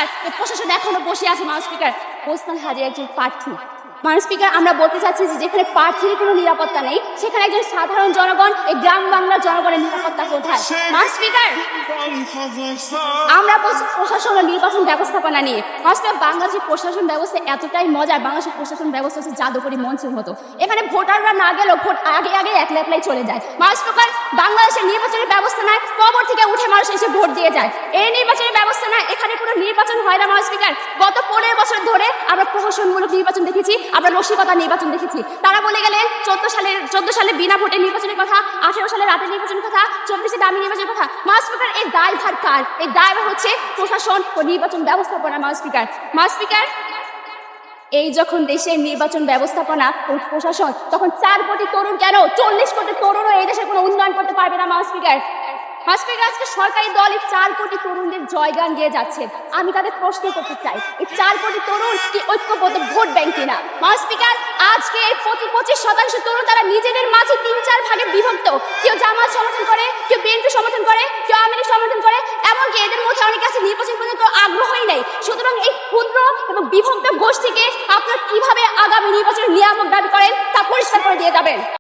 Speaker, এই প্রশাসন এখনো বসে আছে মাউস স্পিকার, হোসনাল হাজি একজন প্রার্থী। মাউস স্পিকার, আমরা বলতে চাচ্ছি যে যেখানে প্রার্থীর কোনো নিরাপত্তা নেই, সেখানে একজন সাধারণ জনগণ, এই গ্রাম বাংলার জনগণের নিরাপত্তা কোথায়? মাউস স্পিকার, আমরা বলছি প্রশাসন ও নির্বাচন ব্যবস্থাপনা নিয়ে। মাউস স্পিকার, বাংলাদেশের প্রশাসন ব্যবস্থা এতটাই মজার, বাংলাদেশের প্রশাসন ব্যবস্থা হচ্ছে জাদুকরি মঞ্চের মতো। এখানে ভোটাররা না গেলেও ভোট আগে আগে একলাই চলে যায়। মাউস স্পিকার, বাংলাদেশের নির্বাচনের ব্যবস্থা নাই, কবর থেকে উঠে মানুষ এসে ভোট দিয়ে যায়। এই নির্বাচনের ব্যবস্থা নাই, এখানে কোনো নির্বাচন হয় না। মাউস স্পিকার, গত 15 বছর ধরে আমরা প্রহসনমূলক নির্বাচন দেখেছি, আমরা রসিকতা নির্বাচন দেখেছি। তারা বলে গেলেন 14 সালে বিনা ভোটে নির্বাচনের কথা, 18 সালে রাতে নির্বাচনের কথা, 24 দামি নির্বাচনের কথা। মাউস স্পিকার, এই দায়ভার কার? এই দায়ভার হচ্ছে প্রশাসন ও নির্বাচন ব্যবস্থাপনা। মাউস স্পিকার, মাউস স্পিকার, এই যখন দেশের নির্বাচন ব্যবস্থাপনা ও প্রশাসন, তখন 4 কোটি তরুণ কেন 40 কোটি তরুণও এই দেশের কোনো উন্নয়ন করতে পারবে না। মাউস স্পিকার, মাউস স্পিকার, আজকে সরকারি দল এই 4 কোটি তরুণদের জয়গান গিয়ে যাচ্ছে। আমি তাদের প্রশ্ন করতে চাই, এই 4 কোটি তরুণ কি ঐক্যবদ্ধ ভোট ব্যাংক কিনা? মাউস স্পিকার, আজকে এই 25% তরুণ তারা নিজেদের মাঝে 3-4 ভাগে বিভক্ত। কেউ জামাত সমর্থন করে, কেউ বিএনপি সমর্থন করে, কেউ আওয়ামী লীগ সমর্থন করে, এমনকি এদের মধ্যে অনেকে আছে নির্বাচন পর্যন্ত আগ্রহই নেই। সুতরাং এই ক্ষুদ্র এবং বিভক্ত গোষ্ঠীকে আপনারা কিভাবে আগামী নির্বাচনের নিয়ামক দাবি করেন তা পরিষ্কার করে দিয়ে যাবেন।